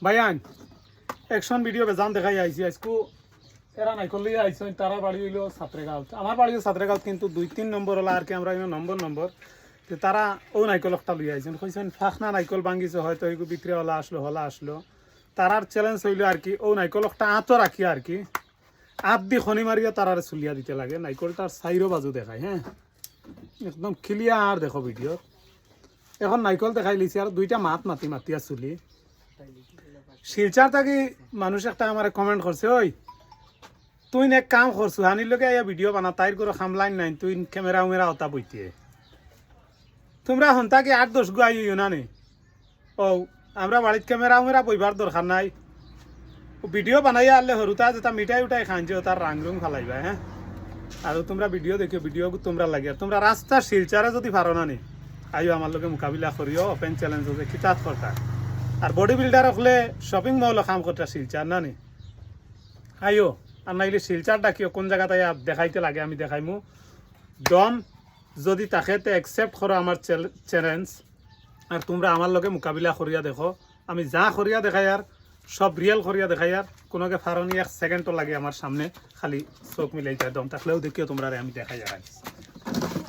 ভাইয়ান action video বেজান দেখাই আইছি আজকু এরা নাইকলি আইছ তারা বাড়ি হইল ছাত্রেগাঁৱত আমার বাড়িও ছাত্রেগাঁৱত কিন্তু 2-3 নম্বর হলা আর কি আমরা নম্বর তো তারা ও নাইকল একটা লই আইছেন কইছেন ফাঁকনা নাইকল ভাঙ্গিছে হয়তো এইগু বিক্রি হলা আসলো তারার চ্যালেঞ্জ হইল আর কি ও নাইকল একটা আঁতো রাখি আর কি আপ দি খনি মারিয়া তারারে চুলিয়া দিতে লাগে নাইকলটার সাইরো বাজু দেখায় হ্যাঁ একদম ক্লিয়ার দেখো ভিডিও এখন নাইকল দেখাই লিছি আর দুইটা মাতিয়া চুলি শিলচার থাকি মানুষ একটা আমার কমেন্ট করছে ওই তুই এক কাম করছু হানির লগে আয়া ভিডিও বানা তাইর করে খামলাইন নাই তুই ক্যামেরা উমেরা হতা বইতে তোমরা হন্তা কি 8-10 গু আইও না নে ও আমরা বাড়িত ক্যামেরা উমেরা বইবার দরকার নাই ভিডিও বানাইয়া আনলে হরুতা যেটা মিঠাই উঠাই খাইছে তার রাং রং ফালাইবা হ্যাঁ আর তোমরা ভিডিও দেখো ভিডিও তোমরা লাগে তোমরা রাস্তা শিলচারে যদি পারো না নে আইও আমার লগে মোকাবিলা করিও ওপেন চ্যালেঞ্জ হবে কিতাব করতা আর বডি বিল্ডার হলে শপিং মল কাম করতে শিলচার না নি আইও আর নাইলে শিলচার ডাকিও কোন জায়গাতে দেখাইতে লাগে আমি দেখাইমু দম যদি তাকে একসেপ্ট করো আমার চ্যালেঞ্জ আর তোমরা আমার লগে মোকাবিলা করিয়া দেখো আমি যা করিয়া দেখাই আর সব রিয়েল করিয়া দেখাই আর কোনোকে ফারনি 1 সেকেন্ডও লাগে আমার সামনে খালি চোখ মিলাইতে দম থাকলেও দেখিও তোমরা আমি দেখাই আর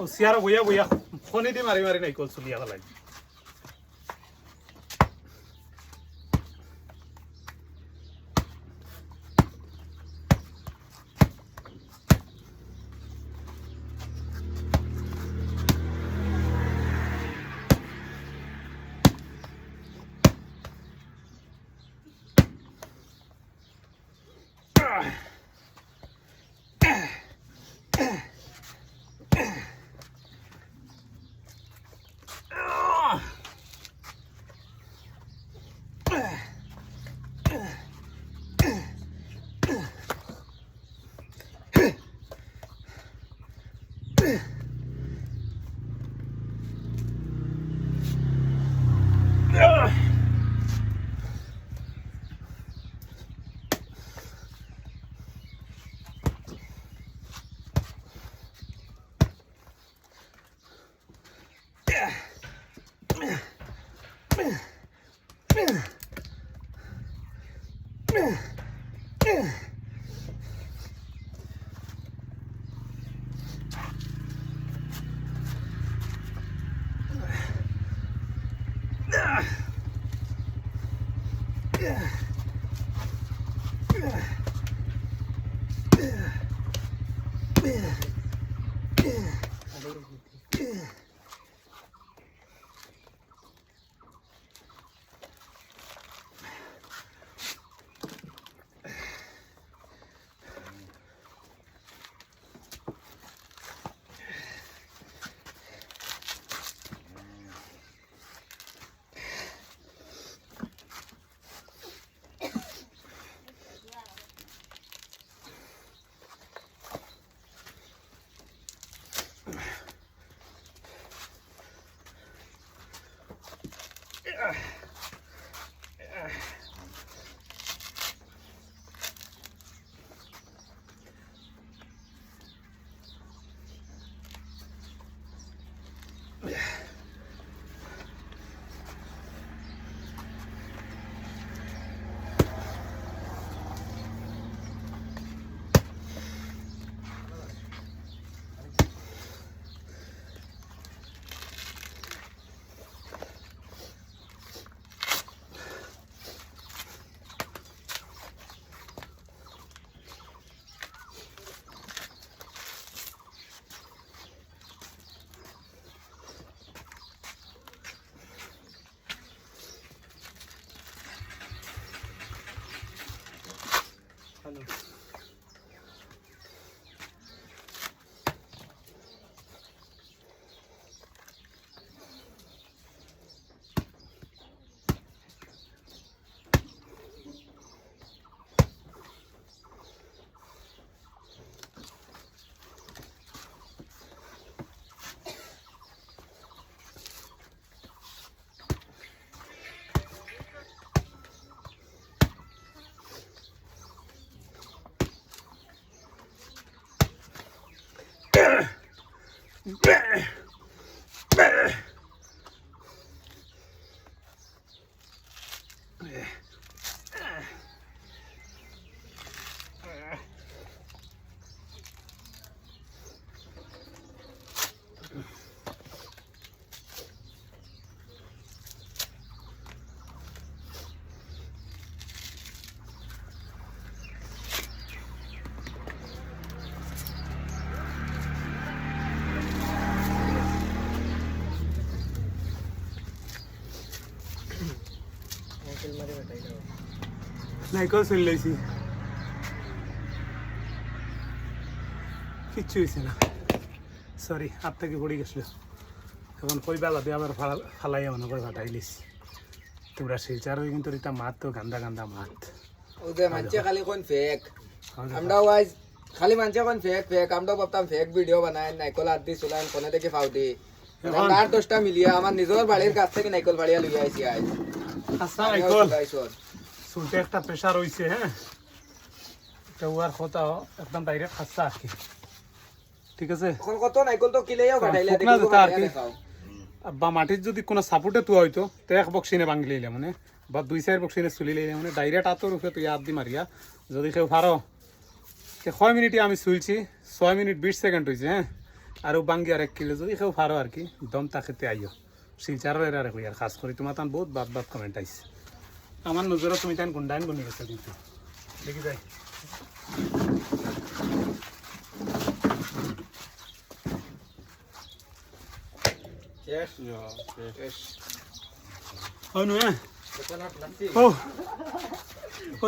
ও সিয়ার বইয়া ফোনে দি মারি নাই কল চলিয়া ফেলাই নাইকল চলে লাইছি কিচ্ছু হয়েছে না সরি হাত থেকে পড়ে গেছিল এখন কই বেলা দিয়ে আবার ফালাই মনে করে ফাটাই লিছি তোমরা শিলচার হয়ে কিন্তু এটা মাত তো গান্দা গান্দা মাত ওদের মানছে খালি কোন ফেক আমরাও আজ খালি মানছে কোন ফেক ফেক আমরাও ভাবতাম ফেক ভিডিও বানায় নাইকল হাত দি চুলান কোনে থেকে ফাউটি আর 10টা মিলিয়া আমার নিজের বাড়ির কাছ থেকে নাইকল বাড়িয়া লইয়া আইছি আজ আচ্ছা নাইকল চুলতে একটা প্রেশার হয়েছে হ্যাঁ এটা ওয়ার কথা একদম ডাইরেক্ট খাচ্ছা আর কি ঠিক আছে এখন কত নাইকল তো কিলেও কাটাইলা দেখাও বা মাটির যদি কোনো সাপোর্টে তুই হয়তো তো এক বক্সিনে ভাঙি লইলে মানে বা 2-4 বক্সিনে চুলি লইলে মানে ডাইরেক্ট আতর উপরে তুই হাত দি মারিয়া যদি কেউ পারো 6 মিনিটে আমি চুলছি 6 মিনিট 20 সেকেন্ড হয়েছে হ্যাঁ আর বাঙ্গি আর 1 কিলো যদি কেউ পারো আর কি দম তাকেতে আইও শিলচারের আর কই আর খাস করি তোমার তান বহুত বাদ বাদ কমেন্ট আইছে আমার নজরে তুমি তান গুন্ডাইন বনি গেছে কিন্তু দেখি যাই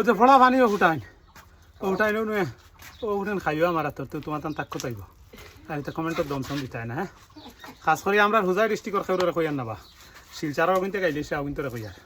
যে ফড়া পানি উঠাইন উঠাইন নুয়ে ও উঠেন খাইও আমার হাতর তো তোমার তান তাক্য চাইব আর এটা কমেন্টত দমসম দিতাই না হ্যাঁ খাস করে আমরা হুজাই ডিস্ট্রিক্টর খেউরে কইয়ার নাবা শিলচারও কিন্তু গাইলে সে কিন্তু কইয়ার